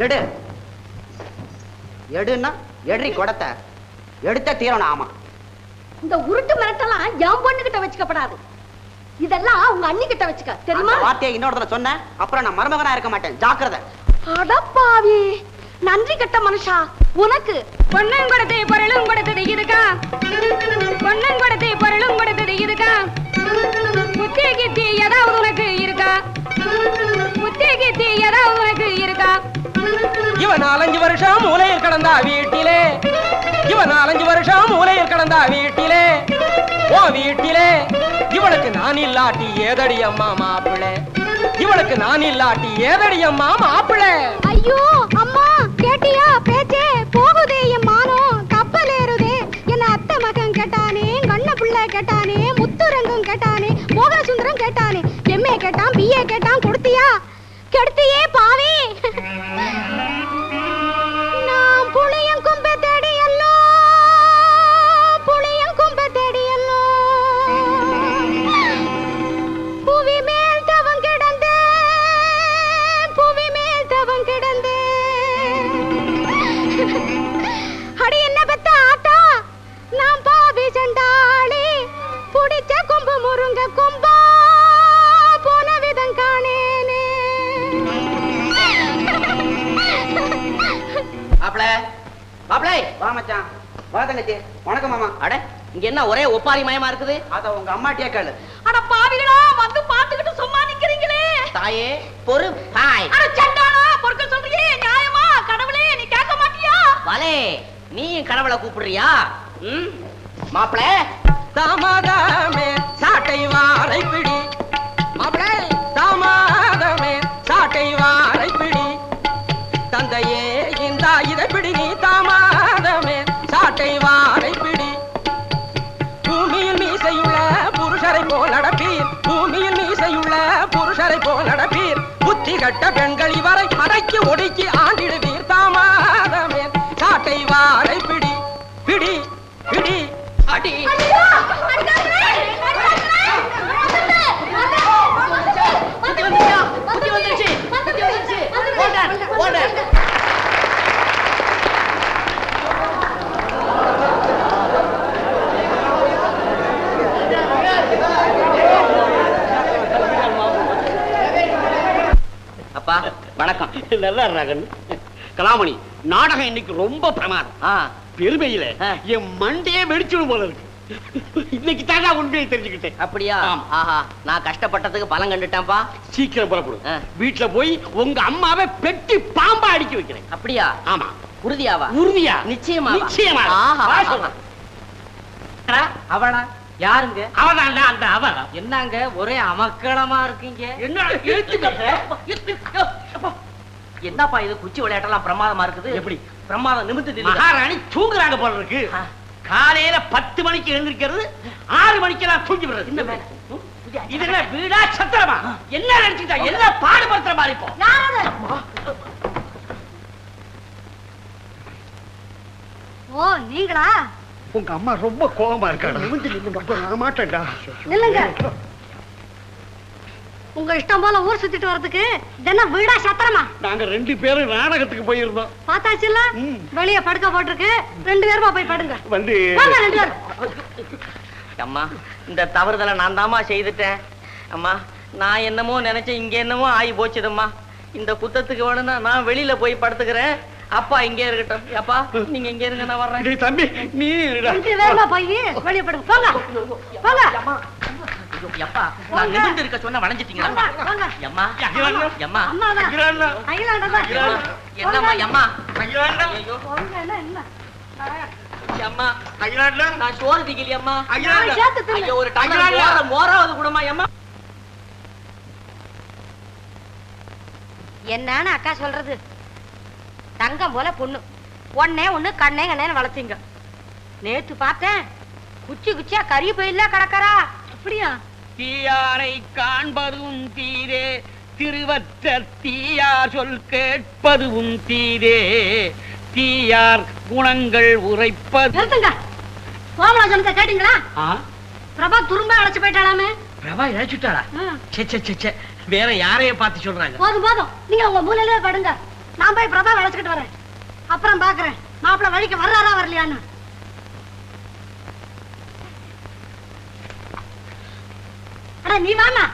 எடு எடுன்னா எடி கொடத்தை எடுத்த தீரணும். ஆமா, இந்த உருட்டு மிரட்டெல்லாம் என் பொண்ணுகிட்ட வச்சுக்கப்படாது. இதெல்லாம் உங்க அண்ணி கிட்ட வச்சுக்க, தெரியுமா? வார்த்தையை இன்னொருத்தர சொன்ன அப்புறம் நான் மருமகனா இருக்க மாட்டேன், ஜாக்கிரதை. அடப்பாவி, நன்றி கட்ட மனுஷா. உனக்கு பொண்ணும் கொடுத்து பொருளும் கொடுத்தது இருக்கா? பொண்ணும் கொடுத்து பொருளும் கொடுத்தது இருக்கா? புத்தி கித்தி ஏதாவது உனக்கு இருக்கா? புத்தி கித்தி ஏதாவது உனக்கு இருக்கா? இவன் 4-5 வருஷம் மூலையில் கடந்தா வீட்டிலே, இவன் 4-5 வருஷம் மூலையில் கடந்தா வீட்டிலே, ஓ வீட்டிலே இவளுக்கு நான் இல்லாட்டி ஏதடி அம்மா மாப்பிளே, இவளுக்கு நான் இல்லாட்டி ஏதடி அம்மா மாப்பிளே. ஐயோ அம்மா, கேட்டியா பேச்சே? போகுதே என் மானம், கப்பல் ஏறுதே. என்ன அத்தை மகன் கேட்டானே, கண்ண பிள்ளை கேட்டானே, முத்துரங்கம் கேட்டானே, மோகன சுந்தரம் கேட்டானே, எம்ஏ கேட்டான், பிஏ கேட்டான். கொடுத்தியா? கெடுத்தியே பாவி. நான் புளியம் கும்ப தேடியல்லோ, புளியம் கும்ப தேடியல்லோ, புவி மேல் தவம் கிடந்தே, புவி மேல் தவம் கிடந்தே. அடி என்ன பெத்த ஆட்டா, நான் பாவி சண்டாளி, புடிச்ச கொம்பு முருங்க கொம்பா போன விதம் காணேனே. மாப்பிள மாப்பிளை, வா மச்சான், வா தங்கச்சி. வணக்கம் மாமா. அட, இங்க என்ன ஒரே ஒப்பாரி மயமா இருக்குது? அத உங்க அம்மாட்டியே கேளு. அட பாவிகளா, வந்து பாத்துக்கிட்டு சும்மா நிக்கிறீங்களே. தாயே பொறு பாய். அட சண்டானா, பொறுக்க சொல்றியே நியாயமா? கடவுளே, நீ கேட்க மாட்டியா? வலே, நீ கடவுளை கூப்பிடுறியா? மாப்பிள தாமாதமே சாட்டை வாரை பிடி, மாப்பிள தாமாதமே சாட்டை வாரை பிடி, தந்தையே இந்த இதை பிடி, நீ தாமாதமே சாட்டை வாரை பிடி. பூமியில் மீசையுள்ள புருஷரை போல் நடப்பீர், பூமியில் மீசையுள்ள புருஷரை போல் நடப்பீர், புத்தி கட்ட பெண்கள் இவரை அடக்கி ஒடுக்கி ஆண்டிடுவீர். தாமாதமே சாட்டை வாரை பிடி, பிடி பிடி அடி. அப்பா வணக்கம். நல்லா இருக்காங்க. கலாமணி, நாடகம் இன்னைக்கு ரொம்ப பிரமாதம். பெருமையில என் மண்டையே வெடிச்சிடும் போல இருக்கு. இன்னைக்கு தாங்க உண்மையை தெரிஞ்சுக்கிட்டேன். அப்படியா? ஆஹா, நான் கஷ்டப்பட்டதுக்கு பலம் கண்டுட்டேன்ப்பா. சீக்கிரம் புறப்படும். வீட்டுல போய் உங்க அம்மாவை பெட்டி பாம்பா அடிக்க வைக்கிறேன். அப்படியா? ஆமா. உறுதியாவா? உறுதியா? நிச்சயமா. நிச்சயமா. அவளா? யாருங்க? அவதான் அந்த அவ. என்னங்க ஒரே அமக்களமா இருக்கீங்க? என்னப்பா இது, குச்சி விளையாட்டெல்லாம் பிரமாதமா இருக்குது. எப்படி பிரமாதம்? நிமிர்ந்து மகாராணி தூங்குறாங்க போல இருக்கு. காலையில 10 மணிக்கு எழுந்திருக்கிறது, 6 மணிக்கு நான் தூங்கி விடுறது. இதுல வீடா சத்திரமா? என்ன நினைச்சுட்டா? என்ன பாடுபடுத்துற மாதிரி? இப்போ ஓ, நீங்களா? உங்க அம்மா ரொம்ப கோபமா இருக்காங்க. மாட்டேன்டா. நில்லுங்க. உங்க இஷ்டம் போல ஊர் சுத்திட்டு வரதுக்கு தினம் வீடா சத்திரமா? நாங்க 2 பேரும் நாடகத்துக்கு போயிருந்தோம். பார்த்தாச்சுல்ல, வெளியே படுக்க போட்டிருக்கு. 2 பேருமா போய் படுங்க. வந்து 2 பேரும். அம்மா, இந்த தவறுதலை நான் தாமா செய்துட்டேன். அம்மா, நான் என்னமோ நினைச்சேன், இங்க என்னமோ ஆகி போச்சுதம்மா. இந்த குத்தத்துக்கு வேணும்னா நான் வெளியில போய் படுத்துக்கிறேன். அப்பா இங்கே இருக்கட்டும். அப்பா நீங்க இங்க இருங்க, நான் வர்றேன். தம்பி நீ 2 பேருமா போய் வெளியே படுங்க. போங்க போங்க. அப்பா, நான் நிமிர்ந்து இருக்க சொன்ன வளைஞ்சிட்டீங்களா? அம்மா அம்மா என்னம்மா அம்மா? அம்மா நான் சோறு திக்கலையா அம்மா? ஐயோ, ஒரு டம்ளர் மோராவது கூடமா அம்மா? என்னன்னு அக்கா சொல்றது? தங்கம் போல பொண்ணு, ஒன்னே ஒண்ணு கண்ணே கண்ணேன்னு வளர்த்தீங்க. நேத்து பார்த்தேன், குச்சி குச்சியா கறி பயில கிடக்கறா. அப்படியா? தீயாரை காண்பதும் தீரே, திருவற்ற தீயார் சொல் கேட்பதும் தீரே, தீயார் குணங்கள் உரைப்பது. நிறுத்துங்க. கோமலா சொன்னதை கேட்டீங்களா? பிரபா துரும்ப அழைச்சு போயிட்டாலாமே. பிரபா இழைச்சுட்டாளா? சே வேற யாரைய பார்த்து சொல்றாங்க? போதும் போதும், நீங்க உங்க மூலையிலே படுங்க. நான் போய் பிரபா அழைச்சிக்கிட்டு வரேன். அப்புறம் பாக்குறேன் மாப்பிள்ள வழிக்கு வர்றாரா வரலையான்னு. அட நீ வாமா.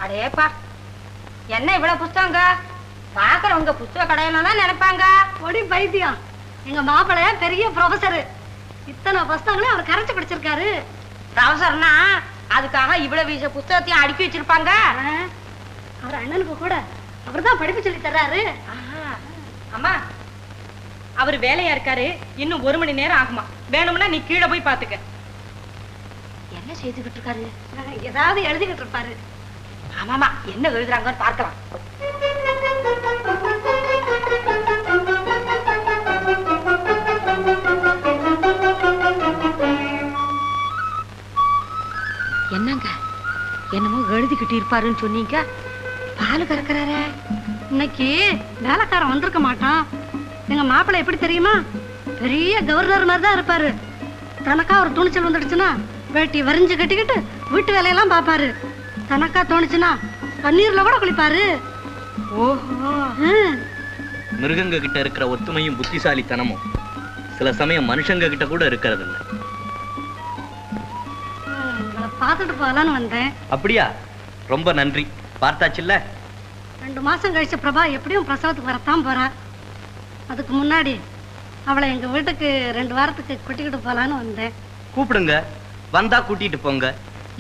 அடேப்பா, என்ன இவ்வளவு புஸ்தகங்க? பாக்குறவங்க புஸ்தக கடையில தான் நினைப்பாங்க. ஒடி பைத்தியம், எங்க மாப்பிள்ளைய பெரிய ப்ரொஃபசர். இத்தனை புஸ்தகங்களையும் அவர் கரைச்சு படிச்சிருக்காரு. ப்ரொஃபசர்னா அதுக்காக இவ்வளவு வீச புஸ்தகத்தையும் அடுக்கி வச்சிருப்பாங்க. அவர் அண்ணனுக்கு கூட அவர்தான் படிப்பு சொல்லி தர்றாரு. அம்மா, அவர் வேலையா இருக்காரு. இன்னும் 1 மணி நேரம் ஆகுமா? வேணும்னா நீ கீழே போய் பாத்துக்க. என்ன செய்துகிட்டு இருக்காரு? ஏதாவது எழுதிக்கிட்டு இருப்பாரு. ஆமாமா, என்ன எழுதுறாங்கன்னு பார்க்கலாம். என்னங்க, என்னமோ எழுதிக்கிட்டு இருப்பாருன்னு சொன்னீங்க. பால் கறக்குறாரே. இன்னைக்கு வேலைக்காரன் வந்திருக்க மாட்டான். எங்க மாப்பிள்ளை எப்படி தெரியுமா? பெரிய கவர்னர் மாதிரி தான் இருப்பாரு. தனக்கா ஒரு துணிச்சல் வந்துடுச்சுன்னா வேட்டி வரிஞ்சு கட்டிக்கிட்டு வீட்டு வேலையெல்லாம் பாப்பாரு. தனக்கா தோணுச்சுன்னா தண்ணீர்ல கூட குளிப்பாரு. ஓஹோ. மிருகங்க கிட்ட இருக்கிற ஒத்துமையும் புத்திசாலித்தனமும் சில சமயம் மனுஷங்க கிட்ட கூட இருக்கிறது இல்ல. பார்த்துட்டு போகலான்னு வந்தேன். அப்படியா? ரொம்ப நன்றி. பார்த்தாச்சுல்ல? 2 மாசம் கழிச்சு பிரபா எப்படியும் பிரசவத்துக்கு வரத்தான் போறா. அதுக்கு முன்னாடி அவளை எங்க வீட்டுக்கு 2 வாரத்துக்கு கூட்டிக்கிட்டு போலான்னு வந்தேன். கூப்பிடுங்க, வந்தா கூட்டிட்டு போங்க,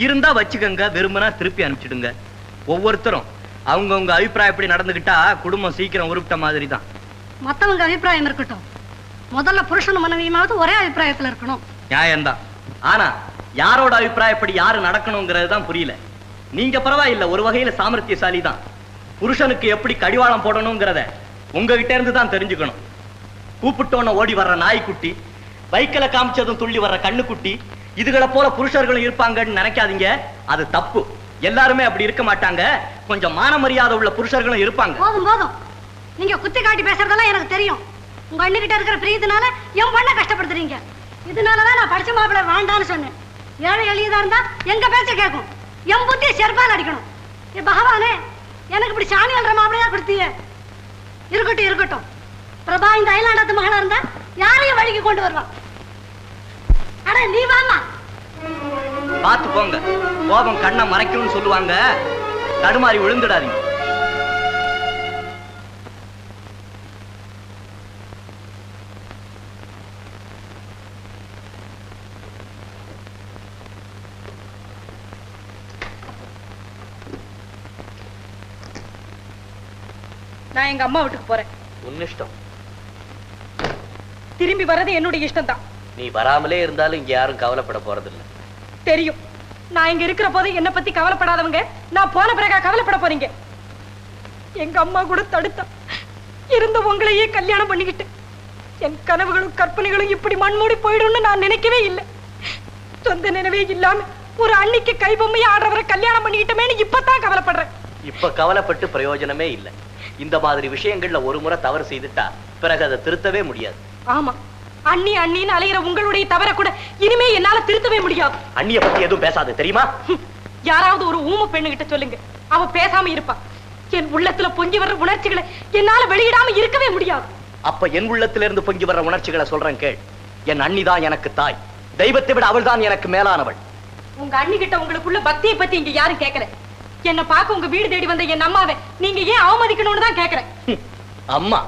இருந்தா வச்சுக்கங்க, விரும்பினா திருப்பி அனுப்பிச்சிடுங்க. ஒவ்வொருத்தரும் அவங்கவுங்க அபிப்பிராயப்படி நடந்துகிட்டா குடும்பம் சீக்கிரம் உருப்பிட்ட மாதிரி தான். மத்தவங்க அபிப்பிராயம் இருக்கட்டும், முதல்ல புருஷனும் மனைவியுமாவது ஒரே அபிப்பிராயத்துல இருக்கணும். நியாயம்தான். ஆனா யாரோட அபிப்பிராயப்படி யாரு நடக்கணுங்கிறது தான் புரியல. நீங்க பரவாயில்ல, ஒரு வகையில சாமர்த்தியசாலி தான். புருஷனுக்கு எப்படி கடிவாளம் போடணுங்கிறத உங்ககிட்ட இருந்து தான் தெரிஞ்சுக்கணும். கூப்பிட்டோன்னு ஓடி வர்ற நாய்க்குட்டி, பைக்கில காமிச்சதும் துள்ளி வர்ற கண்ணுக்குட்டி, இதுகளை போல புருஷர்களும் இருப்பாங்கன்னு நினைக்காதீங்க. அது தப்பு. எல்லாருமே அப்படி இருக்க மாட்டாங்க. கொஞ்சம் மான மரியாதை உள்ள புருஷர்களும் இருப்பாங்க. போதும் போதும், நீங்க குத்தி காட்டி பேசுறதெல்லாம் எனக்கு தெரியும். உங்க அண்ணிக்கிட்ட இருக்கிற பிரியத்தினால என் பொண்ணை கஷ்டப்படுத்துறீங்க. இதனாலதான் நான் படிச்ச மாப்பிள்ளை வேண்டான்னு சொன்னேன். ஏழை எளியதா இருந்தா எங்க பேச்ச கேட்கும். என் புத்தியை செருப்பால் அடிக்கணும். ஏ பகவானே, எனக்கு இப்படி சாணி அல்ற மாப்பிளையா கொடுத்தீங்க. இருக்கட்டும் இருக்கட்டும், பிரபா இந்த ஐலாண்டத்து மகளா இருந்தா யாரையும் வழிக்கு கொண்டு வருவான். அட நீ வாமா. பார்த்து போங்க, கோபம் கண்ணை மறைக்கும்னு சொல்லுவாங்க. தடுமாறி விழுந்துடாதீங்க. நான் எங்க அம்மா வீட்டுக்கு போறேன். உன் இஷ்டம். திரும்பி வர்றது என்னுடைய இஷ்டம் தான். நீ வராமலே இருந்தாலும் இங்க யாரும் கவலைப்பட போறதில்லை. தெரியும். நான் இங்க இருக்கிற போது என்ன பத்தி கவலைப்படாதவங்க நான் போன பிறகா கவலைப்பட போறீங்க. எங்க அம்மா கூட தடுத்தா இருந்த உங்களையே கல்யாணம் பண்ணிக்கிட்டு என் கனவுகளும் கற்பனைகளும் இப்படி மண்மூடி போயிடும்னு நான் நினைக்கவே இல்லை. சொந்த நினைவே இல்லாம ஒரு அன்னைக்கு கைபொம்மையை ஆடுறவரை கல்யாணம் பண்ணிக்கிட்டோமேன்னு இப்பதான் கவலைப்படுறேன். இப்ப கவலைப்பட்டு பிரயோஜனமே இல்லை. இந்த மாதிரி விஷயங்கள்ல ஒரு முறை தவறு செய்துட்டா பிறகு அதை திருத்தவே முடியாது. ஆமா, அண்ணி அண்ணின்னு அலைகிற உங்களுடைய தவற கூட இனிமே என்னால திருத்தவே முடியாது. அண்ணிய பத்தி எதுவும் பேசாது, தெரியுமா? யாராவது ஒரு ஊம பெண்ணு கிட்ட சொல்லுங்க, அவ பேசாம இருப்பா. என் உள்ளத்துல பொங்கி வர்ற உணர்ச்சிகளை என்னால வெளியிடாம இருக்கவே முடியாது. அப்ப என் உள்ளத்திலிருந்து பொங்கி வர்ற உணர்ச்சிகளை சொல்றேன் கேள். என் அண்ணி தான் எனக்கு தாய். தெய்வத்தை விட அவள் தான் எனக்கு மேலானவள். உங்க அண்ணி கிட்ட உங்களுக்குள்ள பக்தியை பத்தி இங்க யாரும் கேட்கல. என்ன பார்க்க உங்க வீடு தேடி வந்த என் அம்மாவை நீங்க ஏன் அவமதிக்கணும்னு தான் கேட்கிறேன். அம்மா,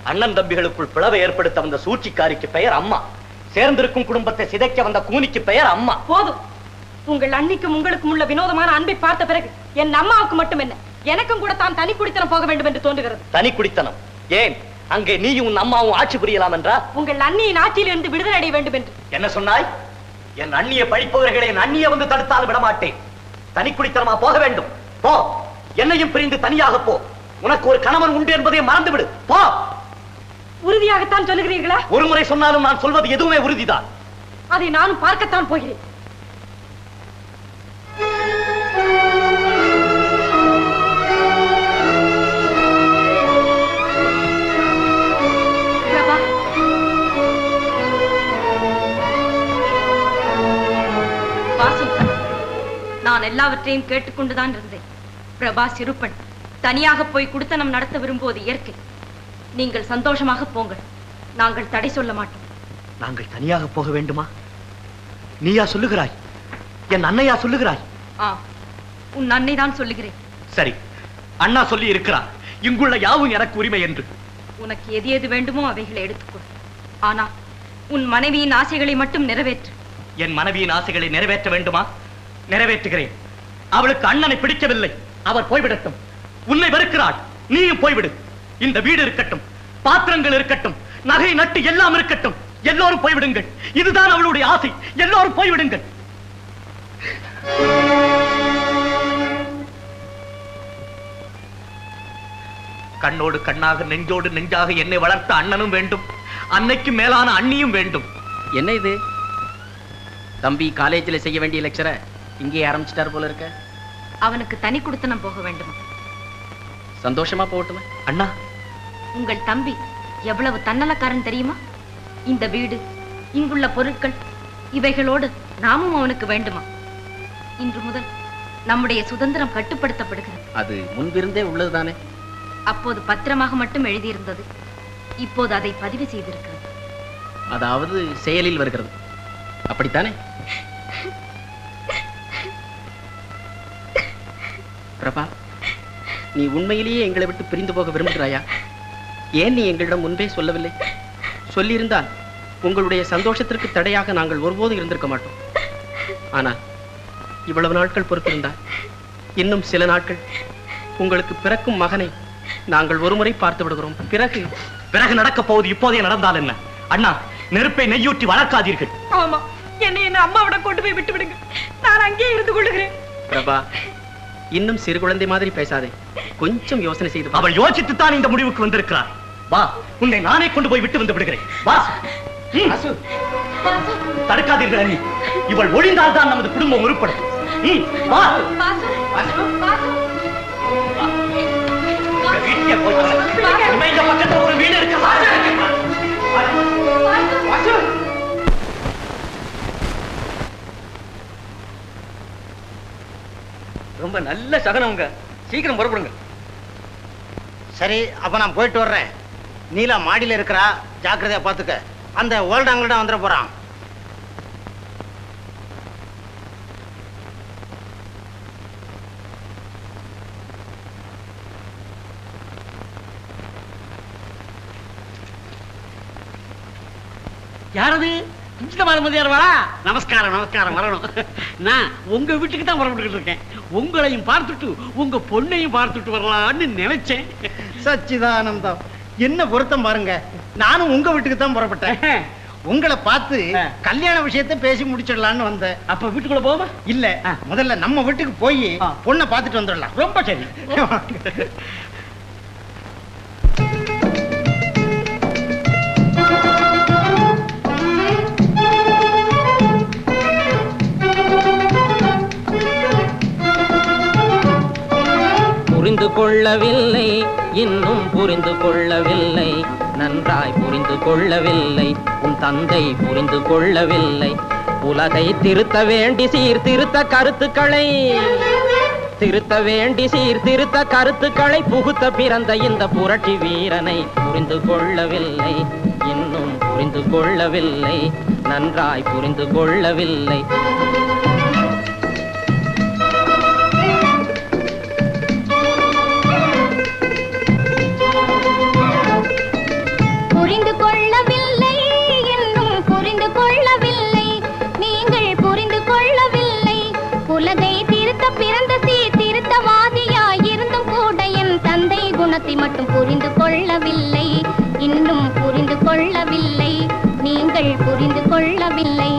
அண்ணன் தம்பிகளுக்குள் பிளவை ஏற்படுத்த வந்த சூழ்ச்சிக்காரிக்கு பெயர் அம்மா. சேர்ந்திருக்கும் குடும்பத்தை சிதைக்க வந்த கூனிக்கு பெயர் அம்மா. போதும். உங்கள் அன்னிக்கும் உங்களுக்கும் உள்ள வினோதமான அன்பை பார்த்த பிறகு என் அம்மாவுக்கு மட்டும் என்ன, எனக்கும் கூட தான் தனி குடித்தனம் போக வேண்டும் என்று தோன்றுகிறது. தனி குடித்தனம்? ஏன்? அங்கே நீயும் உன் அம்மாவும் ஆட்சி புரியலாம் என்றா? உங்கள் அண்ணியின் ஆட்சியில் இருந்து விடுதலை அடைய வேண்டும் என்று. என்ன சொன்னாய்? என் அண்ணிய பழிப்பவர்களை என் அண்ணிய வந்து தடுத்தால் விடமாட்டேன். தனி குடித்தனமா போக வேண்டும்? போ. என்னையும் பிரிந்து தனியாக போ. உனக்கு ஒரு கணவன் உண்டு என்பதை மறந்து விடு. போ. உறுதியாகத்தான் சொல்லுகிறீர்களா? ஒரு முறை சொன்னாலும் நான் சொல்வது எதுவுமே உறுதிதான். அதை நானும் பார்க்கத்தான் போகிறேன். நான் எல்லாவற்றையும் கேட்டுக்கொண்டுதான் இருந்தேன். பிரபா சிறுப்பன் தனியாக போய் குடுத்தனம் நடத்த விரும்புவது இயற்கை. நீங்கள் சந்தோஷமாக போங்கள், நாங்கள் தடை சொல்ல மாட்டோம். நாங்கள் தனியாக போக வேண்டுமா? நீயா சொல்லுகிறாய்? என் அண்ணையா சொல்லுகிறாய்? உன் அன்னை தான் சொல்லுகிறேன். சரி, அண்ணா சொல்லி இருக்கிறார் இங்குள்ள யாவும் எனக்கு உரிமை என்று. உனக்கு எது எது வேண்டுமோ அவைகளை எடுத்துக்கொள். ஆனா உன் மனைவியின் ஆசைகளை மட்டும் நிறைவேற்று. என் மனைவியின் ஆசைகளை நிறைவேற்ற வேண்டுமா? நிறைவேற்றுகிறேன். அவளுக்கு அண்ணனை பிடிக்கவில்லை, அவர் போய்விடட்டும். உன்னை வெறுக்கிறாள், நீயும் போய்விடு. இந்த வீடு இருக்கட்டும், பாத்திரங்கள் இருக்கட்டும், நகை நட்டு எல்லாம் இருக்கட்டும், எல்லோரும் போய்விடுங்கள். இதுதான் அவளுடைய ஆசை, எல்லோரும் போய்விடுங்கள். கண்ணோடு கண்ணாக நெஞ்சோடு நெஞ்சாக என்னை வளர்த்த அண்ணனும் வேண்டும், அன்னைக்கு மேலான அண்ணியும் வேண்டும். என்ன இது? தம்பி காலேஜில் செய்ய வேண்டிய லெக்சரை இங்கே ஆரம்பிச்சிட்டார் போல இருக்க. அவனுக்கு தனி குடுத்தனம் போக வேண்டுமா? சந்தோஷமா போகட்டுமே. அண்ணா, உங்கள் தம்பி எவ்வளவு தன்னலக்காரன் தெரியுமா? இந்த வீடு, இங்குள்ள பொருட்கள், இவைகளோடு நாமும் அவனுக்கு வேண்டுமா? இன்று முதல் நம்முடைய சுதந்திரம் கட்டுப்படுத்தப்படுகிறது. அது முன்பிருந்தே உள்ளதுதானே. அப்போது பத்திரமாக மட்டும் எழுதியிருந்தது, இப்போது அதை பதிவு செய்திருக்கிறது. அதாவது செயலில் வருகிறது, அப்படித்தானே? பிரபா, நீ உண்மையிலேயே எங்களை விட்டு பிரிந்து போக விரும்புகிறாயா? ஏன் நீ எங்களிடம் முன்பே சொல்லவில்லை? சொல்லியிருந்தால் உங்களுடைய சந்தோஷத்திற்கு தடையாக நாங்கள் ஒருபோதும் இருந்திருக்க மாட்டோம். ஆனால் இவ்வளவு நாட்கள் பொறுத்திருந்தால் இன்னும் சில நாட்கள் உங்களுக்கு பிறக்கும் மகனை நாங்கள் ஒருமுறை பார்த்து விடுகிறோம். பிறகு நடக்கப் போவது இப்போதே நடந்தால் என்ன? அண்ணா, நெருப்பை நெய்யூற்றி வளர்க்காதீர்கள். ஆமா, என்ன அம்மாவிட கொண்டு போய் விட்டு விடுங்க, நான் அங்கே இருந்து கொள்ளுகிறேன். பிரபா, இன்னும் சிறு குழந்தை மாதிரி பேசாதே, கொஞ்சம் யோசனை செய்து. அவள் யோசித்துத்தான் இந்த முடிவுக்கு வந்திருக்கிறார். வா, உன்னை நானே கொண்டு போய் விட்டு வந்து விடுகிறேன். வா. தடுக்காதீர்கள் அண்ணி, இவள் ஒழிந்தால் தான் நமது குடும்பம் உருப்படும். வா. வீட்டுக்கே போய் இந்த பக்கத்துல ஒரு வீடு இருக்கு. ரொம்ப நல்ல சகனம்ங்க, சீக்கிரம் புறப்படுங்க. சரி, அப்ப நான் போயிட்டு வர்றேன். நீலா மாடியில இருக்கிறா, ஜாக்கிரதையா பாத்துக்க. அந்த ஓல்டாங்கிட்ட வந்துட போறான். யாரது? நமஸ்காரம், நமஸ்காரம். வரணும். நான் உங்க வீட்டுக்கு தான் புறப்பட்டு இருக்கேன். உங்களையும் பார்த்துட்டு உங்க பொண்ணையும் பார்த்துட்டு வரலான்னு நினைச்சேன். சச்சிதானந்தம், என்ன பொருத்தம் பாருங்க. நானும் உங்க வீட்டுக்கு தான் புறப்பட்டேன். உங்களை பார்த்து கல்யாண விஷயத்தை பேசி முடிச்சிடலான்னு வந்தேன். அப்ப வீட்டுக்குள்ள போவா? இல்ல, முதல்ல நம்ம வீட்டுக்கு போய் பொண்ணை பார்த்துட்டு வந்துடலாம். ரொம்ப சரி. புரிந்து கொள்ளவில்லை, இன்னும் புரிந்து கொள்ளவில்லை, நன்றாய் புரிந்து கொள்ளவில்லை, உன் தந்தை புரிந்து கொள்ளவில்லை. உலகை திருத்த வேண்டி சீர்திருத்த கருத்துக்களை, திருத்த வேண்டி சீர்திருத்த கருத்துக்களை புகுத்த பிறந்த இந்த புரட்சி வீரனை புரிந்து கொள்ளவில்லை, இன்னும் புரிந்து கொள்ளவில்லை, நன்றாய் புரிந்து கொள்ளவில்லை. புரிந்து கொள்ளவில்லை, இன்னும் புரிந்து கொள்ளவில்லை, நீங்கள் புரிந்து கொள்ளவில்லை. உலகை திருத்த பிறந்த சீர்திருத்தவாதியாயிருந்தும் கூட என் தந்தை குணத்தை மட்டும் புரிந்து கொள்ளவில்லை, இன்னும் புரிந்து கொள்ளவில்லை, நீங்கள் புரிந்து கொள்ளவில்லை.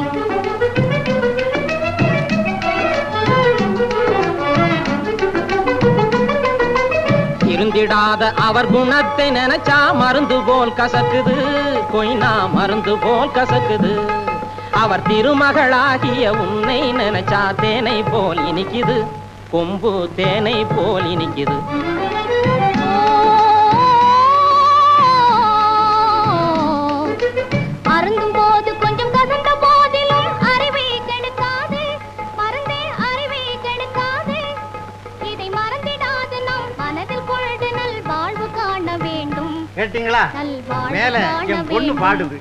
இருந்திடாத அவர் குணத்தை நினைச்சா மருந்து போல் கசக்குது, கொய்னா மருந்து போல் கசக்குது. அவர் திருமகளாகிய உன்னை நினைச்சா தேனை போல் இனிக்குது, கொம்பு தேனை போல் இனிக்குது. அருந்தும் போது கொஞ்சம் கசந்த போதிலும் அறிவை கெடுக்காது, மறந்தே அறிவை கெடுக்காது. கேட்டீங்களா மேல என் பொண்ணு பாடுது.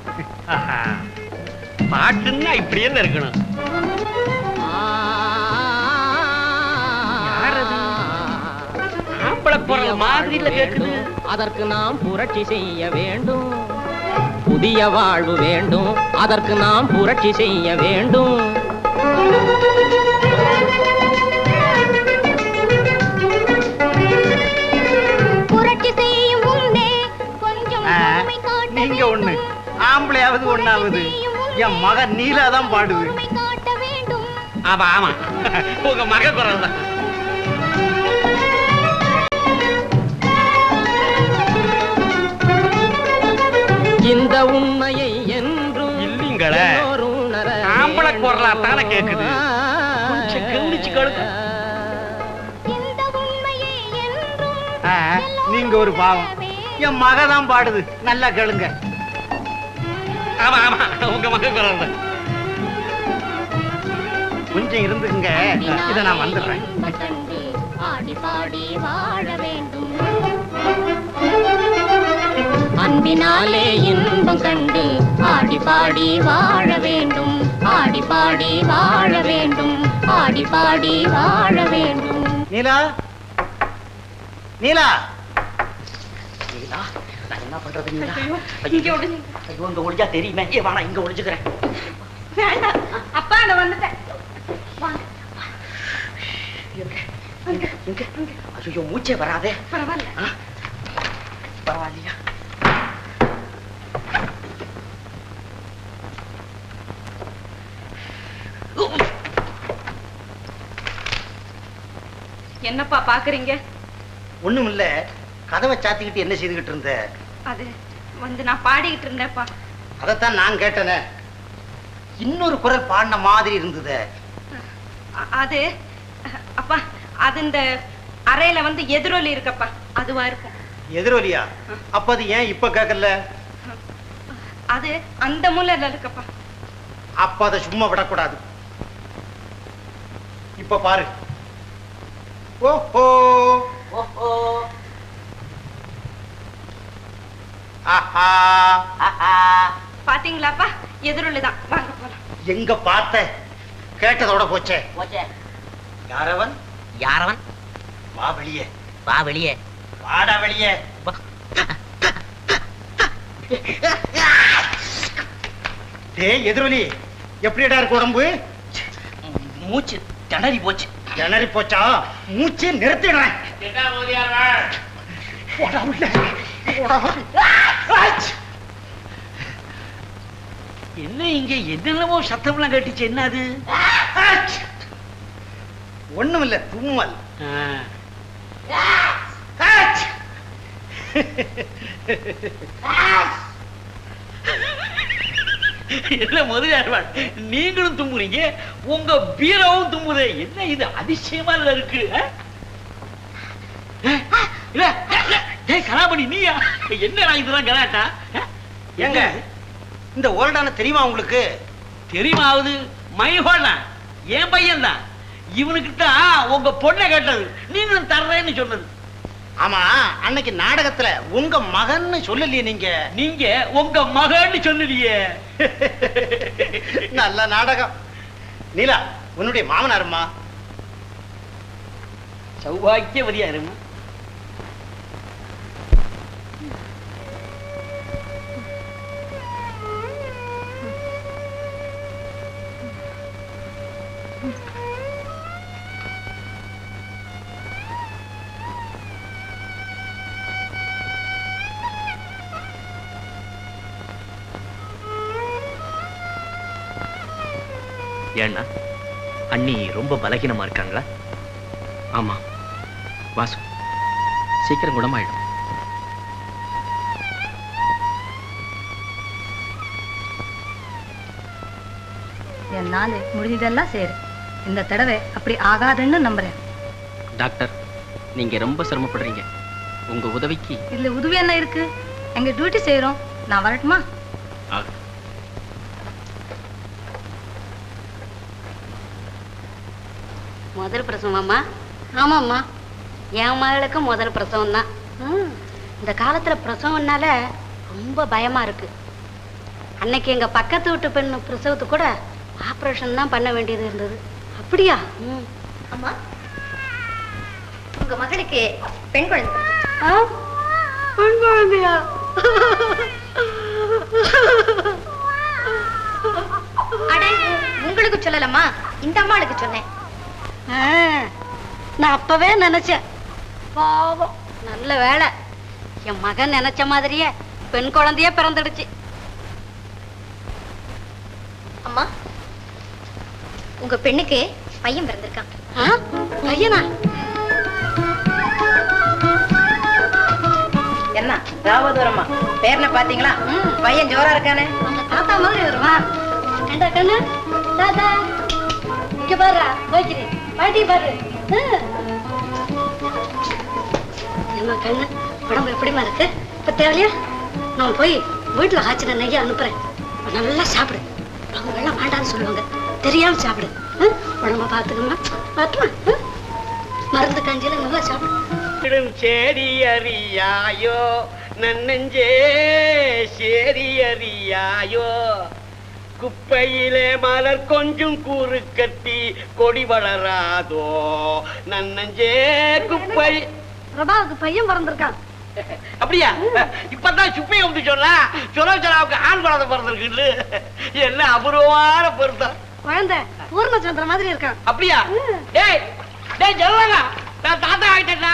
பாட்டுன்னா இப்படி என்ன இருக்கணும்? ஆம்பளை குரல் மாதிரில கேக்குது. அதற்கு நாம் புரட்சி செய்ய வேண்டும். புதிய வாழ்வு வேண்டும், அதற்கு நாம் புரட்சி செய்ய வேண்டும். புரட்சி செய்யும் முன்னே கொஞ்சம் பொறுமை காட்ட நீங்க ஒண்ணு, ஆம்பளையாவது ஒண்ணாவது. என் மகன் நீலா தான் பாடுது. பொறுமை காட்ட வேண்டும். ஆமா ஆமா, உங்க மக குரல் தான். இந்த உண்மையை என்றும் இல்லீங்களே, ஆம்பளை குரலா தானே கேக்குது. கொஞ்சம் கவனிச்சு கேளுங்க. இந்த உண்மையை என்றும் நீங்க ஒரு பாவம், என் மக தான் பாடுது. நல்லா கேளுங்க. ஆமா ஆமா, உங்க மக குரல் தான். கொஞ்சம் இருந்துங்க, இத நான் வந்துடுறேன். ஆடி பாடி வாழ வேண்டும். அன்பினாலே இன்பம் கண்டு ஆடி பாடி வாழ வேண்டும். ஆடி பாடி வாழ வேண்டும். ஆடி பாடி வாழ வேண்டும். நீலா, நீலா, நீலா, நான் என்ன பண்றது நீலா? ஐயோ, இங்க ஒளிஞ்சா தெரியுமே. ஏ வாடா, இங்க ஒளிஞ்சுக்கிறேன். வேண்டாம் அப்பா, நான் வந்துட்டேன். ஐயோ, மூச்சே வராதே. பரவாயில்ல, பரவாயில்லையா? என்னப்பா பாக்குறீங்க? ஒண்ணும் இல்ல. கதவை சாத்திக்கிட்டு என்ன செய்துகிட்டு இருந்த? அது நான் பாடிக்கிட்டு இருந்தேன்ப்பா. அதைத்தான் நான் கேட்டேனே. இன்னொரு குரல் பாடின மாதிரி இருந்தது. அது அப்பா, அது இந்த அறையில எதிரொலி இருக்கப்பா, அதுவா இருக்கும். எதிரொலியா? அப்ப அது ஏன் இப்ப கேட்கல? அது அந்த மூலையில இருக்கப்பா. அப்ப அதை சும்மா விடக்கூடாது. இப்ப பாரு. ஓஹோ, ஓஹோ, ஆஹா, ஆஹா. பாத்தீங்களாப்பா, எதிரொலிதான். வாங்க போலாம். எங்க பார்த்த? கேட்டதோட போச்சே. போச்சே. யாரவன்? யாரவன்? வா வெளியே. வா வெளியே. வாடா வெளியே. டேய் எதிரொலி, எப்படிடா இருக்கு உடம்பு? மூச்சு திணறி போச்சு. திணறி போச்சா? மூச்சு நிறுத்திடுறேன். போடா உள்ள. போடா. என்ன இங்க என்னென்னமோ சத்தம்லாம் கேட்டுச்சு. என்ன அது? ஒண்ணுமில்ல, தும்மல். என்ன முதலியார், நீங்களும் தும்புறீங்க, உங்க பீரவும் தும்புதே. என்ன இது அதிசயமா இருக்கு? கலாபணி நீயா? என்ன இதெல்லாம் கலாட்டா? ஏங்க, இந்த ஓல்டான தெரியுமா உங்களுக்கு? தெரியுமாவது மைஹோல் தான், என் பையன் தான். இவனுக்கிட்ட உங்க பொண்ணை கேட்டது, நீங்களும் தர்றேன்னு சொன்னது. ஆமா, அன்னைக்கு நாடகத்துல உங்க மகன்னு சொல்லலையே நீங்க? நீங்க உங்க மகன்னு சொன்னீங்க. நல்ல நாடகம். நீலா, உன்னுடைய மாமனாருமா? சௌபாக்கியவதியா இருமா. ஏன்னா அண்ணி ரொம்ப பலகீனமா இருக்காங்களா? ஆமா வாசு, சீக்கிரம் குணமாயிடும். என்னால முடிஞ்சதெல்லாம் சரி. இந்த தடவை அப்படி ஆகாதுன்னு நம்புறேன். டாக்டர், நீங்க ரொம்ப சிரமப்படுறீங்க. உங்க உதவிக்கு இதுல உதவி என்ன இருக்கு? எங்க டியூட்டி செய்யறோம். நான் வரட்டுமா? முதல் பிரசவமாம்மா? ஆமாம்மா, என் மகளுக்கு முதல் பிரசவம் தான். இந்த காலத்துல பிரசவம்னால ரொம்ப பயமா இருக்கு. அன்னைக்கு எங்க பக்கத்து வீட்டு பெண் பிரசவத்துக்கு கூட ஆபரேஷன் தான் பண்ண வேண்டியது இருந்தது. அப்படியா? அம்மா, உங்க மகளுக்கு பெண் குழந்தை. பெண் குழந்தையா? அட, உங்களுக்கு சொல்லலம்மா, இந்த அம்மாளுக்கு சொன்னேன். நான் அப்பவே நினைச்சேன். பாவம், நல்ல வேலை என் மகன் நினைச்ச மாதிரியே பெண் குழந்தையே பிறந்துடுச்சு. அம்மா, உங்க பெண்ணுக்கு பையன் பிறந்திருக்கான். பையனா? என்ன ராவதூரம்மா, பேரனை பாத்தீங்களா? பையன் ஜோரா இருக்கானே. உங்க தாத்தா மாதிரி வருவா. கண்டா கண்ணு, தாத்தா இங்க பாரு, போய்க்கிறேன் பாட்டி பாரு. என்ன கண்ணு, உடம்பு எப்படிமா இருக்கு? இப்ப தேவையா? நான் போய் வீட்டுல காய்ச்சின நெய்ய அனுப்புறேன். நல்லா சாப்பிடு. அவங்க எல்லாம் வேண்டான்னு சொல்லுவாங்க, தெரியாம சாப்பிடு. உடம்ப பாத்துக்கமா, பாத்துமா. மருந்து கஞ்சியில நல்லா சாப்பிடு. சேரி அறியாயோ நன்னஞ்சே சேரி அறியாயோ, குப்பையிலே மலர் கொஞ்சம் கூறு கட்டி கொடி வளராதோ நன்னஞ்சே குப்பை. பிரபாவுக்கு பையன் பிறந்திருக்கான். அப்படியா? இப்பதான் சுப்பையை வந்து சொன்னா சொல்லாவுக்கு ஆண் குழந்தை பிறந்திருக்கு. என்ன அபூர்வமான பொருத்தம். குழந்தை பூர்ணச்சந்திர மாதிரி இருக்கான். அப்படியா? டேய் டேய் ஜெல்லங்க, நான் தாத்தா ஆயிட்டேன்டா.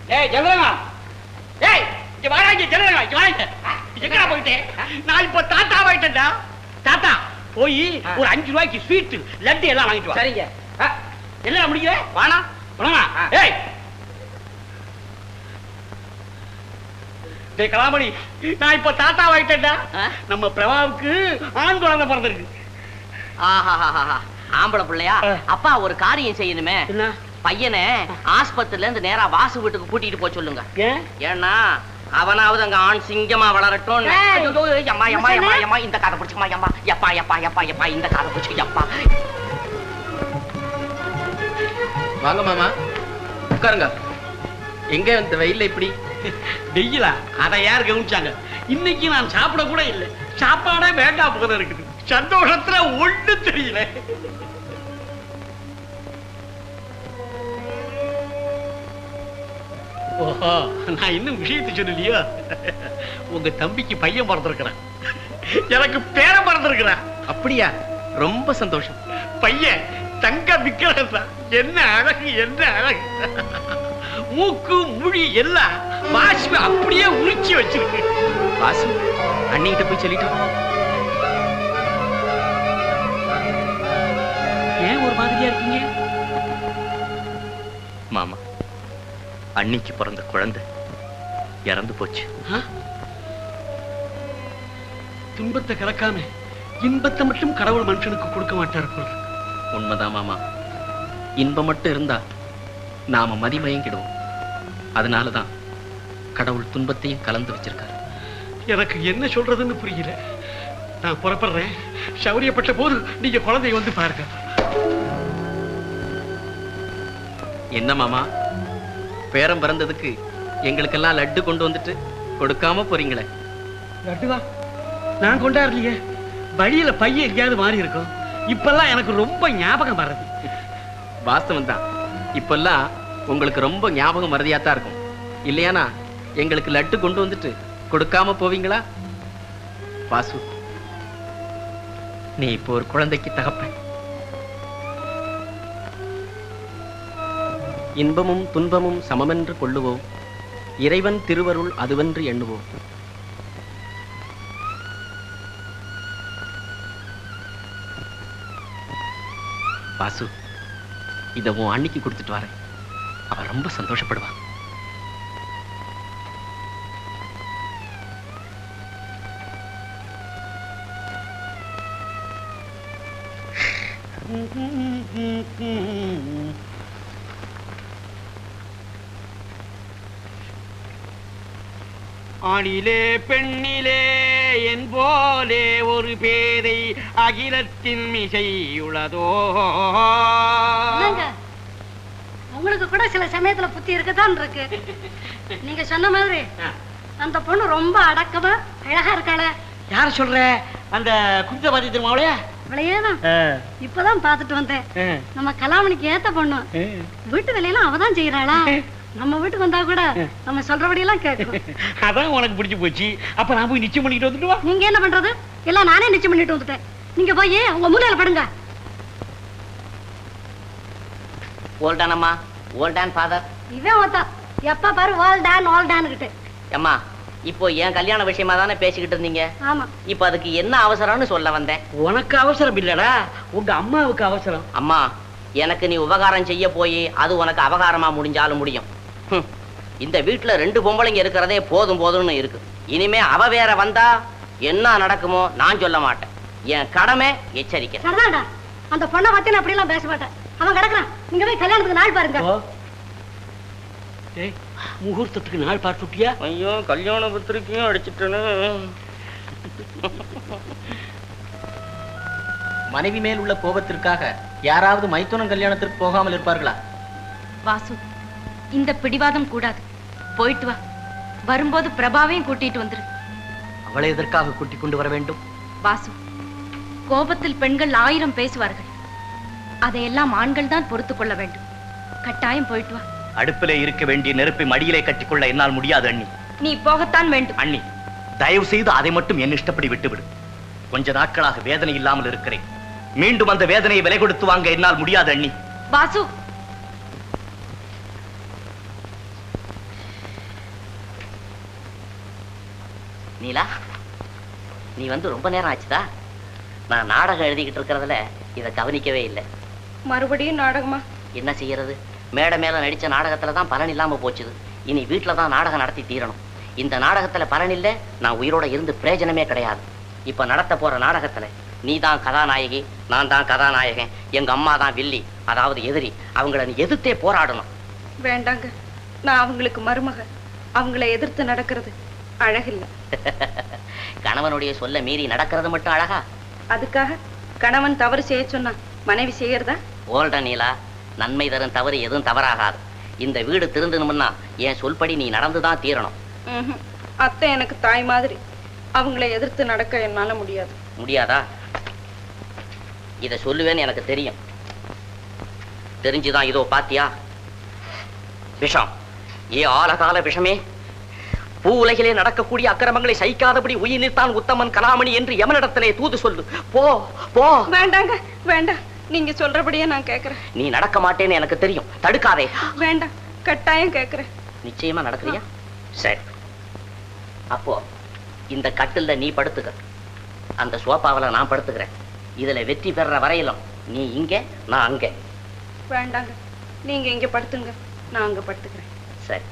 டேய் ஜெல்லங்க, டேய் இங்க வாடா, இங்க ஜெல்லங்க, இங்க வாங்க. எங்கடா போயிட்டே? நான் இப்ப தாத்தா ஆயிட்டேன்டா. தாத்தா போய் ஒரு 5 ரூபாய்க்கு ஸ்வீட் லட்டு எல்லாம் வாங்கிட்டு வா. சரிங்க. என்ன முடிக்கிற? வாடா வாடா. ஏய் டேய் கலாமணி, நான் இப்ப தாத்தா ஆயிட்டேன்டா. நம்ம பிரபாவுக்கு ஆண் குழந்தை பிறந்திருக்கு. ஆஹா, ஆம்பளை பிள்ளையா? அப்பா ஒரு காரியம் செய்யணுமே. என்ன? பையனை ஆஸ்பத்திரில இருந்து நேரா வாசு வீட்டுக்கு கூட்டிட்டு போய் சொல்லுங்க. ஏன்னா அவனாவது அங்க ஆண் சிங்கமா வளரட்டும். இந்த காதை பிடிச்சுமா, எம்மா எப்பா எப்பா எப்பா எப்பா இந்த காதை பிடிச்சு எப்பா. வாங்க மாமா, உட்காருங்க. எங்க இந்த வெயில்ல இப்படி? வெயிலா? அதை யார் கவனிச்சாங்க? இன்னைக்கு நான் சாப்பிட கூட இல்லை. சாப்பாடே வேண்டாம் போல இருக்குது. சந்தோஷத்துல ஒண்ணு தெரியல. ஓஹோ, நான் இன்னும் விஷயத்தை சொல்லலையோ. உங்க தம்பிக்கு பையன் பிறந்திருக்கிறான், எனக்கு பேரன் பிறந்திருக்கிறான். அப்படியா? ரொம்ப சந்தோஷம். பையன் தங்க விக்கிரகம் தான். என்ன அழகு, என்ன அழகு. மூக்கு முழி எல்லாம் வாசி அப்படியே உரிச்சி வச்சிருக்கு. வாசு, அண்ணிகிட்ட போய் சொல்லிட்டோம். ஏன் ஒரு மாதிரியா இருக்கீங்க? மாமா, அன்னிக்கு பிறந்த குழந்தை இறந்து போச்சு. துன்பத்தை கலக்காம இன்பத்தை மட்டும் கடவுள் மனுஷனுக்கு கொடுக்க மாட்டார். உண்மைதான் மாமா. இன்பம் மட்டும் இருந்தா நாம மதிமயங்கிடுவோம். அதனாலதான் கடவுள் துன்பத்தையும் கலந்து வச்சிருக்காரு. எனக்கு என்ன சொல்றதுன்னு புரியல. நான் புறப்படுறேன். சௌரியப்பட்ட போது நீங்க குழந்தைய வந்து பாருங்க. என்ன மாமா, பேரம் பிறந்ததுக்கு எங்களுக்கெல்லாம் லட்டு கொண்டு வந்துட்டு கொடுக்காம போறீங்களே? லட்டுவா? நான் கொண்டாடலையே. வழியில பையன் எங்கேயாவது மாறி இருக்கும். இப்பெல்லாம் எனக்கு ரொம்ப ஞாபகம் வர்றது. வாஸ்தவம் தான். இப்பெல்லாம் உங்களுக்கு ரொம்ப ஞாபகம் மறதியாத்தான் இருக்கும். இல்லையானா எங்களுக்கு லட்டு கொண்டு வந்துட்டு கொடுக்காம போவீங்களா? வாசு, நீ இப்போ ஒரு குழந்தைக்கு தகப்பன். இன்பமும் துன்பமும் சமமென்று கொள்ளுவோம், இறைவன் திருவருள் அதுவென்று எண்ணுவோம். வாசு, இதை உன் அன்னிக்கு கொடுத்துட்டு வரேன். அவ ரொம்ப சந்தோஷப்படுவா. ஆணிலே பெண்ணிலே என் போலே ஒரு பேதை அகிலத்தின் மிசை உளதோ. உங்களுக்கு கூட சில சமயத்துல புத்தி இருக்கத்தான் இருக்கு. நீங்க சொன்ன மாதிரி அந்த பொண்ணு ரொம்ப அடக்கமா அழகா இருக்காளே. யார சொல்ற? அந்த குஞ்ச பாத்தி திருமாவளையா? அவளையேதான் இப்பதான் பாத்துட்டு வந்தேன். நம்ம கலாமணிக்கு ஏத்த பொண்ணு. வீட்டு வேலையெல்லாம் அவதான் செய்யறாளா? நம்ம வீட்டுக்கு வந்தா கூட நம்ம சொல்றபடி எல்லாம் கேட்கும். அதான் உனக்கு பிடிச்சு போச்சு. அப்ப நான் போய் நிச்சயம் பண்ணிட்டு வந்துட்டு வா. நீங்க என்ன பண்றது? எல்லாம் நானே நிச்சயம் பண்ணிட்டு வந்துட்டேன். நீங்க போய் உங்க மூலையில படுங்க. ஓல்டான் அம்மா, ஓல்டான் ஃபாதர். இவன் ஒருத்தா எப்ப பாரு ஓல்டான் கிட்ட. அம்மா, இப்போ என் கல்யாண விஷயமா தானே பேசிக்கிட்டு இருந்தீங்க. ஆமா. இப்போ அதுக்கு என்ன அவசரம்னு சொல்ல வந்தேன். உனக்கு அவசரம் இல்லடா, உங்க அம்மாவுக்கு அவசரம். அம்மா, எனக்கு நீ உபகாரம் செய்ய போய் அது உனக்கு அபகாரமா முடிஞ்சாலும் முடியும். இந்த வீட்டுல 2 பொம்பளைங்க இருக்கிறதே போதும் போதும்னு இருக்கு. இனிமே அவ வேற வந்தா என்ன நடக்குமோ நான் சொல்ல மாட்டேன். என் கடமை எச்சரிக்கை. சரிதான்டா, அந்த பொண்ணை பத்தி நான் அப்படி எல்லாம் பேச மாட்டேன். அவன் கிடக்குறான். நீங்க போய் கல்யாணத்துக்கு நாள் பாருங்க. முகூர்த்தத்துக்கு நாள் பார்த்துட்டியா? ஐயோ, கல்யாண பத்திரிக்கையும் அடிச்சிட்டேன்னு. மனைவி மேல் உள்ள கோபத்திற்காக யாராவது மைத்துனம் கல்யாணத்திற்கு போகாமல் இருப்பார்களா? வாசு, இந்த பிடிவாதம் கூடாது. போயிட்டு வா. வரும்போது பிரபாவையும் கூட்டிட்டு வந்துரு. அவளை எதற்காக கூட்டிக் கொண்டு வர வேண்டும்? வாசு, கோபத்தில் பெண்கள் 1000 பேசுவார்கள். அதையெல்லாம் ஆண்கள் தான் பொறுத்துக் கொள்ள வேண்டும். கட்டாயம் போயிட்டு வா. அடுப்பிலே இருக்க வேண்டிய நெருப்பை மடியிலே கட்டிக்கொள்ள என்னால் முடியாது அண்ணி. நீ போகத்தான் வேண்டும். அண்ணி, தயவு செய்து அதை மட்டும் என் இஷ்டப்படி விட்டுவிடு. கொஞ்ச நாட்களாக வேதனை இல்லாமல் இருக்கிறேன். மீண்டும் அந்த வேதனையை விலை கொடுத்து வாங்க என்னால் முடியாது அண்ணி. வாசு, நீலா, நீ வந்து ரொம்ப நேரம் ஆச்சுதா? நான் நாடகம் எழுதிக்கிட்டு இருக்கிறதுல இதை கவனிக்கவே இல்லை. மறுபடியும் நாடகமா? என்ன செய்யறது? மேடை மேல நடிச்ச நாடகத்துல தான் பலன் இல்லாம போச்சுது. இனி வீட்டுல தான் நாடகம் நடத்தி தீரணும். இந்த நாடகத்துல பலன் இல்லை, நான் உயிரோட இருந்து பிரயோஜனமே கிடையாது. இப்ப நடத்த போற நாடகத்துல நீ தான் கதாநாயகி, நான் தான் கதாநாயகன், எங்க அம்மா தான் வில்லி, அதாவது எதிரி. அவங்கள நீ எதிர்த்தே போராடணும். வேண்டாங்க, நான் அவங்களுக்கு மருமக. அவங்கள எதிர்த்து நடக்கிறது அழகில்லை. கணவனுடைய சொல்ல மீறி நடக்கிறது மட்டும் அழகா? அதுக்காக கணவன் தவறு செய்ய சொன்னா மனைவி செய்யறதா? ஓல்ட நீலா, நன்மை தரும் தவறு எதுவும் தவறாகாது. இந்த வீடு திருந்தணும்னா என் சொல்படி நீ நடந்துதான் தீரணும். அத்தை எனக்கு தாய் மாதிரி. அவங்கள எதிர்த்து நடக்க என்னால முடியாது. முடியாதா? இத சொல்லுவேன்னு எனக்கு தெரியும். தெரிஞ்சுதான் இதோ பாத்தியா விஷம். ஆலகால விஷமே, பூ உலகிலே நடக்கக்கூடிய அக்கிரமங்களை சகிக்காதபடி உயிர் நிற்தான் உத்தமன் கலாமணி என்று எமனிடத்திலே தூது சொல்லு. போ போ. வேண்டாங்க, வேண்டாம். நீங்க சொல்றபடியே நான் கேக்குறேன். நீ நடக்க மாட்டேன்னு எனக்கு தெரியும், தடுக்காதே. வேண்டாம், கட்டாயம் கேக்குறேன். நிச்சயமா நடக்கிறியா? சரி, அப்போ இந்த கட்டில்ல நீ படுத்துக்க, அந்த சோபாவில நான் படுத்துக்கிறேன். இதுல வெற்றி பெற வரையிலும் நீ இங்க, நான் அங்க. வேண்டாங்க, நீங்க இங்க படுத்துங்க, நான் அங்க படுத்துக்கிறேன். சரி.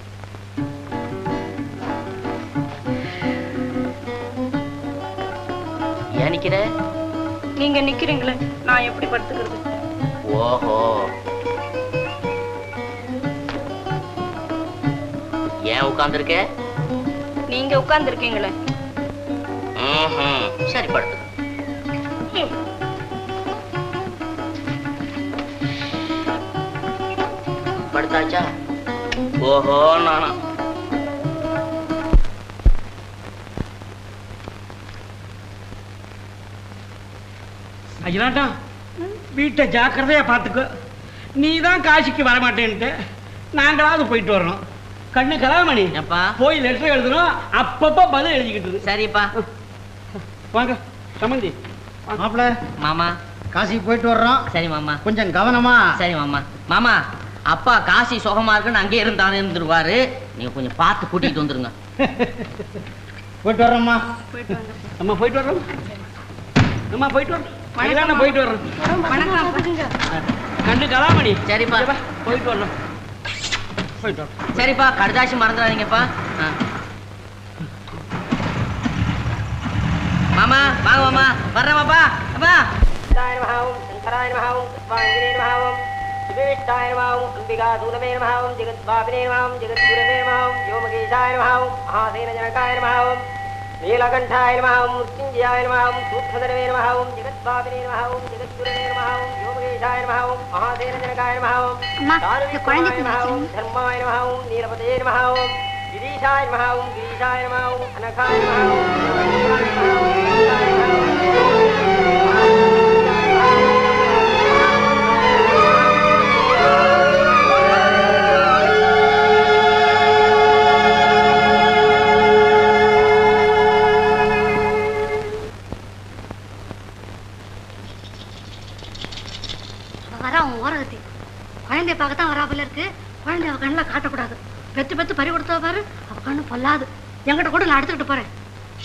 ஏன் நிக்கிற? நீங்க நிக்கிறீங்களே, நான் எப்படி படுத்துக்கிறது? ஓஹோ, ஏன் உட்கார்ந்திருக்க? நீங்க உட்கார்ந்து இருக்கீங்களே. சரி, படுத்து. படுத்தாச்சா? ஓஹோ, நானா? அஜிலாட்டா, வீட்டை ஜாக்கிரதையா பார்த்துக்கோ. நீ தான் காசிக்கு வரமாட்டேன்ட்டு நாங்களாவது போயிட்டு வரணும். கண்ணு கலாமணி, போய் லெட்டர் எழுதணும், அப்பப்ப பதில் எழுதிக்கிட்டு. சரிப்பா. வாங்க சம்பந்தி. மாப்பிள்ள, மாமா, காசிக்கு போயிட்டு வர்றோம். சரி மாமா, கொஞ்சம் கவனமா. சரி மாமா. மாமா, அப்பா காசி சுகமா இருக்குன்னு அங்கே இருந்துருவாரு. நீங்க கொஞ்சம் பார்த்து கூட்டிட்டு வந்துருங்க. போயிட்டு வர்றோம்மா. போயிட்டு வாங்க. அம்மா போயிட்டு வர்றோம். அம்மா போயிட்டு வர்றோம். போயிட்டு வர்றோம். கண்ணு கலாமணி. சரிப்பா, போயிட்டு வரணும். போயிட்டு வரோம். சரிப்பா, கடுதாசி மறந்துடாதீங்கப்பா. மாமா, வாங்க மாமா. வர்றேன்ப்பா. அப்பா. நீலகண்டாய நமஹ, மிருத்யுஞ்சயாய நமஹ, சூத்ரதரவே நமஹ, ஜெகத்பாபினே நமஹ, ஜெகத்குருவே நமஹ, யோமகேஷாய கணேசாய நமஹ ஓம் மகாதேன ஜனகாய நமஹ ஓம் அம்மா, இந்த குழந்தைக்கு வச்சிருங்க. தர்மாய நமஹ ஓம் நீலபதே நமஹ ஓம் கிரீஷாய நமஹ ஓம் கிரீஷாய நமஹ ஓம் அனகாய நமஹ ஓம் அனகாய நமஹ ஓம் அனகாய நமஹ குழந்தைய பார்க்கத்தான் வராப்புல இருக்கு. குழந்தைய அவ கண்ணில் காட்டக்கூடாது. பெத்து பெத்து பறி கொடுத்தா பாரு, அவ கண்ணு பொல்லாது. என்கிட்ட கூட நான் எடுத்துக்கிட்டு போறேன்.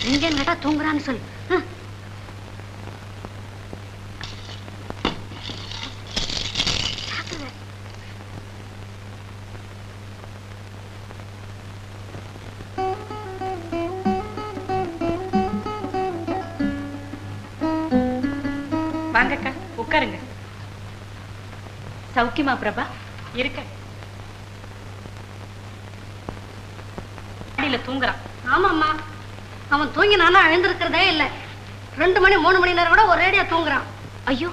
எங்கேன்னு கேட்டா தூங்குறான்னு சொல்லு. வாங்கக்கா, உட்காருங்க. சௌக்கியமா பிரபா? இருக்க. அடியில தூங்குறான். ஆமாம்மா, அவன் தூங்கினானா எழுந்திருக்கிறதே இல்லை. 2 மணி 3 மணி நேரம் கூட ஒரேடியா தூங்குறான். ஐயோ,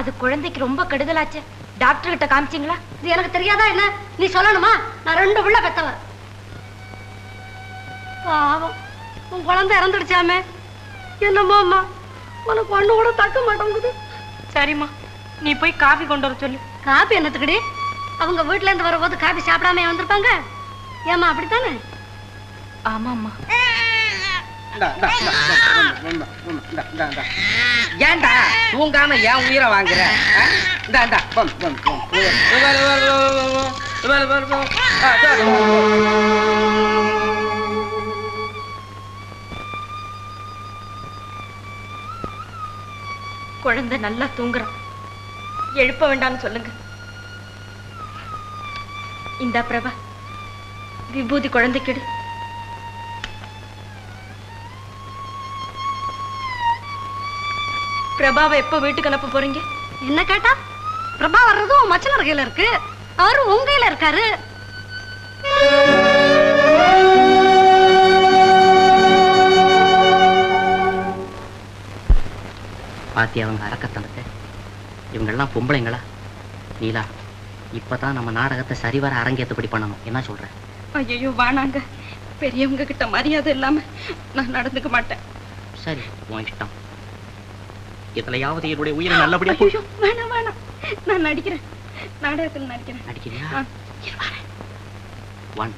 அது குழந்தைக்கு ரொம்ப கெடுதலாச்சு. டாக்டர் கிட்ட காமிச்சிங்களா? இது எனக்கு தெரியாதா என்ன? நீ சொல்லணுமா? நான் 2 பிள்ளை பெத்தவ. பாவம், உன் குழந்தை இறந்துடுச்சாமே. என்னம்மா அம்மா, உனக்கு ஒண்ணு கூட தக்க மாட்டேங்குது. சரிம்மா, நீ போய் காபி கொண்டு வர சொல்லு. காபி என்னத்துக்குடி? அவங்க வீட்டுல இருந்து வரும்போது காபி சாப்பிடாம வந்திருப்பாங்க. ஏமா அப்படித்தானே? ஆமாம்மா. ஏன்டா தூங்காம ஏன் உயிரை வாங்குற? குழந்தை நல்லா தூங்குறான். எழுப்ப வேண்டாம்னு சொல்லுங்க. இந்த பிரபா, விபூதி குழந்தைக்கிடு. பிரபாவை எப்ப வீட்டுக்கு அனுப்ப போறீங்க? என்ன கேட்டா? பிரபா வர்றதும் உன் மச்சனர் கையில இருக்கு. அவரும் உங்க கையில இருக்காரு. பாத்தி அவங்க அரக்கத்தனத்தை. இவங்கெல்லாம் பொம்பளைங்களா? நீலா, இப்பதான் நம்ம நாடகத்தை சரிவர அரங்கேற்றபடி பண்ணணும். என்ன சொல்ற? ஐயோ வானாங்க, பெரியவங்க கிட்ட மரியாதை இல்லாம நான் நடந்துக்க மாட்டேன். சரி, உன் இஷ்டம். இதுலயாவது என்னுடைய உயிரை நல்லபடியா வேணாம் வேணாம், நான் நடிக்கிறேன். நாடகத்தில் நடிக்கிறேன். நடிக்கிறியா? 1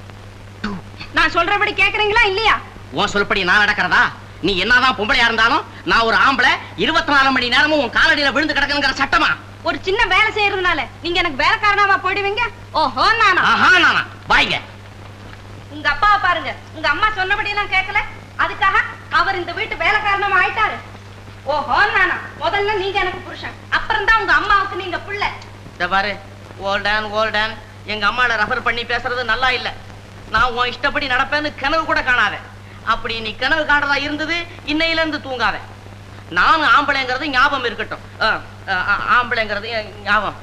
2. நான் சொல்றபடி கேக்குறீங்களா இல்லையா? உன் சொல்படி நான் நடக்கிறதா? நீ என்னதான் பொம்பளையா இருந்தாலும் நான் ஒரு ஆம்பளை. 24 மணி நேரமும் உன் காலடியில விழுந்து கிடக்குங்கிற சட்டமா? ஒரு சின்ன வேலை செய்யறதுனால நீங்க எனக்கு வேலைக்காரனாவா போயிடுவீங்க? ஓஹோ, நானா? ஆஹா, நானா? வாங்க. உங்க அப்பாவை பாருங்க, உங்க அம்மா சொன்னபடி எல்லாம் கேட்கல. அதுக்காக அவர் இந்த வீட்டு வேலைக்காரனமா ஆயிட்டாரு. ஓஹோ, நானா? முதல்ல நீங்க எனக்கு புருஷன், அப்புறம் தான் உங்க அம்மாவுக்கு நீங்க பிள்ளை. இத பாரு, ஓல்டன் எங்க அம்மாவை ரெஃபர் பண்ணி பேசுறது நல்லா இல்ல. நான் உன் இஷ்டப்படி நடப்பேன்னு கனவு கூட காணாத. அப்படி நீ கனவு காணதா இருந்தது, இன்னையில இருந்து தூங்காத. நானும் ஆம்பளைங்கிறது ஞாபகம் இருக்கட்டும். ஆம்பளைங்கிறது ஞாபகம்.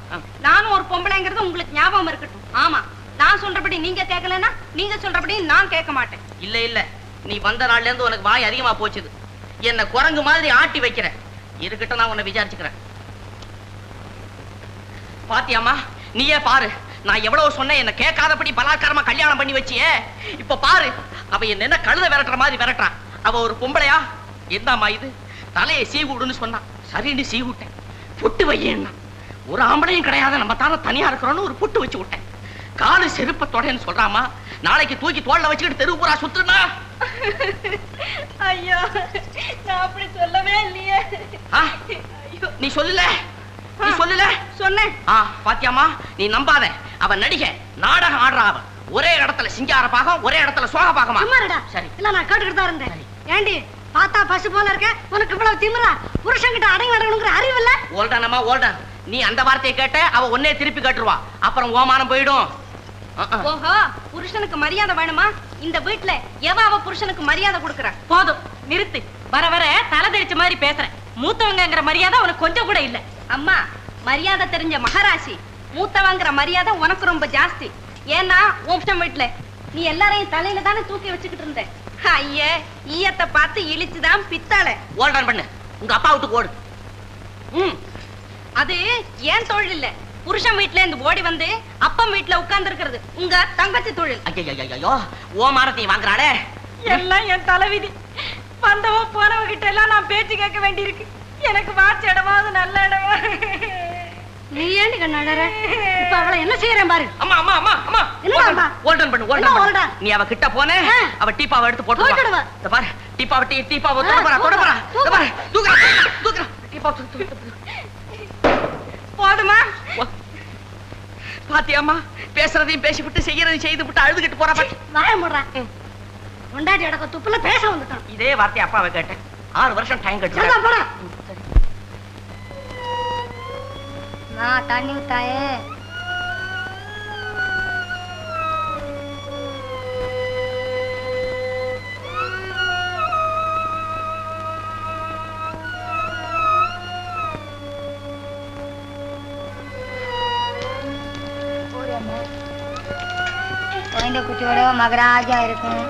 நானும் ஒரு பொம்பளைங்கிறது உங்களுக்கு ஞாபகம் இருக்கட்டும். ஆமா, நான் சொல்றபடி நீங்க கேட்கலன்னா நீங்க சொல்றபடி நான் கேட்க மாட்டேன். இல்ல, நீ வந்த நாள்ல இருந்து உனக்கு வாய் அதிகமா போச்சுது. என்ன குரங்கு மாதிரி ஆட்டி வைக்கிற. இருக்கட்டும், நான் உன்னை விசாரிச்சுக்கிறேன். பாத்தியாமா, நீயே பாரு. நான் எவ்வளவு சொன்னேன், என்ன கேட்காதபடி பலாத்காரமா கல்யாணம் பண்ணி வச்சியே. இப்ப பாரு, அவ என்ன கழுத விரட்டுற மாதிரி விரட்டுறான். அவ ஒரு பொம்பளையா? என்னம்மா இது? தலையை சீவுடுன்னு சொன்னான். சரின்னு சீவுட்டேன். பொட்டு வையேன்னா ஒரு ஆம்பளையும் கிடையாது, நம்ம தானே தனியா இருக்கிறோன்னு ஒரு பொட்டு வச்சு விட்டேன். காலு செருப்பத்தோடன்னு சொல்றாமா. நாளைக்கு தூக்கி தோல்ல வச்சுக்கிட்டு தெரு பூரா சுத்துனா? ஐயோ, நான் அப்படி சொல்லவே இல்லையே. நீ சொல்லல? நீ சொல்லல? சொன்னேன். பாத்தியாமா, நீ நம்பாத. அவ நடிகை, நாடகம் ஆடுறா. அவ ஒரே இடத்துல சிங்கார பாகம், ஒரே இடத்துல சோக பாகமா. சரி, இல்ல நான் கேட்டுக்கிட்டு தான் இருந்தேன். ஏண்டி, பார்த்தா பசு போல இருக்க, உனக்கு இவ்வளவு திமிரா? புருஷன்கிட்ட அடங்கி நடக்கணுங்கிற அறிவு இல்ல? ஓல்டானம்மா, ஓல்டான். நீ அந்த வார்த்தையை கேட்ட அவ ஒன்னே திருப்பி கேட்டுருவா. அப்புறம் ஓமானம் போயிடும். ஓஹோ, புருஷனுக்கு மரியாதை வேணுமா? இந்த வீட்டுல எவ புருஷனுக்கு மரியாதை கொடுக்கற? போதும், நிறுத்து. வர வர தலை தெரிச்ச மாதிரி பேசுற. மூத்தவங்கிற மரியாதை உனக்கு கொஞ்சம் கூட இல்ல. அம்மா, மரியாதை தெரிஞ்ச மகாராசி. மூத்தவங்கிற மரியாதை உனக்கு ரொம்ப ஜாஸ்தி. ஏன்னா உன் வீட்டுல நீ எல்லாரையும் தலையில தானே தூக்கி வச்சுக்கிட்டு இருந்த. ஐயே, ஈயத்தை பார்த்து இழிச்சுதான் பித்தாள. ஓல்டான் பண்ணு, உங்க அப்பா விட்டு ஓடு. அது ஏன் தொழில் இல்ல, புருஷன் வீட்டுல இருந்து ஓடி வந்து அப்பம் வீட்டுல உட்கார்ந்து இருக்கிறது உங்க தங்கச்சி தொழில். ஐயோ ஓ மாரத்தை வாங்குறாளே. எல்லாம் என் தலைவிதி. வந்தவ போனவ கிட்ட எல்லாம் நான் பேச்சு கேட்க வேண்டியிருக்கு. எனக்கு வாட்ச இடமாவது நல்ல இடமா. நீ ஏண்டி கண்ணாடற? இப்ப அவளை என்ன செய்யறேன் பாரு. அம்மா அம்மா அம்மா அம்மா என்ன அம்மா? ஓல்டன் பண்ணு என்ன ஓல்டன் ஓல்டன்? நீ அவ கிட்ட போனே அவ டீப்பாவை எடுத்து போட்டு போட்டுடுவா. இந்த பாரு டீப்பாவை தொட போறா இந்த பாரு தூக்குறா டீப்பா போதுமா? பாத்தியாம்மா பேசுறதையும் பேசிவிட்டு செய்யறதையும் செய்து விட்டு அழுதுகிட்டு போறா பாட்டி. வாய முடுறா. கொண்டாடி அடக்க துப்புல பேச வந்துட்டான். இதே வார்த்தை அப்பாவை கேட்டேன். 6 வருஷம் டைம் சரிதான் கட்டு போடா. நான் தண்ணி விட்டாயே. குழந்தை குட்டியோட மகராஜா இருக்கும்.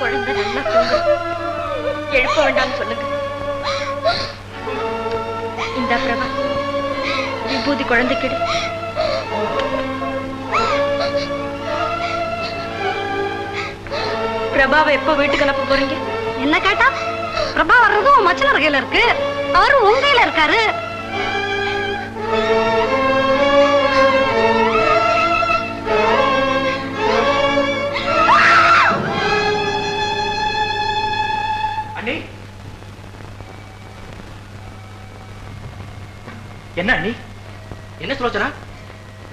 குழந்தை நல்லா தூங்கு. எழுப்ப வேண்டாம்னு சொல்லுங்க. இந்த பிரபா விபூதி குழந்தைக்கிடு. பிரபாவை எப்ப வீட்டுக்கு அனுப்ப போறீங்க? என்ன கேட்டா? பிரபா வர்றதும் மச்சனர் கையில இருக்கு. அவரு உங்க கையில இருக்காரு. அண்ணி என்ன அண்ணி என்ன சொல்லுச்சனா?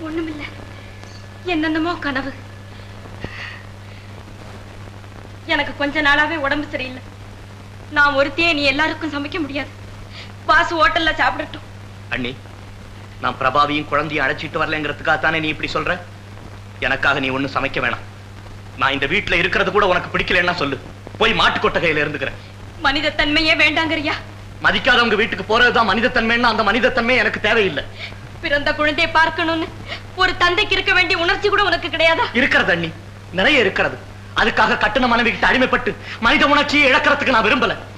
ஒண்ணுமில்ல, என்னென்னமோ கனவு. எனக்கு கொஞ்ச நாளாவே உடம்பு சரியில்லை. நான் ஒருத்தையே நீ எல்லாருக்கும் சமைக்க முடியாது. பாசு ஹோட்டல்ல சாப்பிடட்டும். அண்ணி நான் பிரபாவையும் குழந்தையும் அழைச்சிட்டு வரலங்கிறதுக்காக தானே நீ இப்படி சொல்ற? எனக்காக நீ ஒண்ணும் சமைக்க வேணாம். நான் இந்த வீட்டுல இருக்கிறது கூட உனக்கு பிடிக்கலன்னா சொல்லு, போய் மாட்டு கொட்டகையில இருந்துக்கிறேன். மனித தன்மையே வேண்டாங்கறியா? மதிக்காதவங்க வீட்டுக்கு போறதுதான் மனிதத்தன்மைன்னா அந்த மனிதத்தன்மை எனக்கு தேவையில்லை. பிறந்த குழந்தையை பார்க்கணும்னு ஒரு தந்தைக்கு இருக்க வேண்டிய உணர்ச்சி கூட உனக்கு கிடையாதா? இருக்கிறது அண்ணி, நிறைய இருக்கிறது. அதுக்காக கட்டுன மனைவி கிட்ட அடிமைப்பட்டு மனித உணர்ச்சியை இழக்கிறதுக்கு நான் விரும்பல.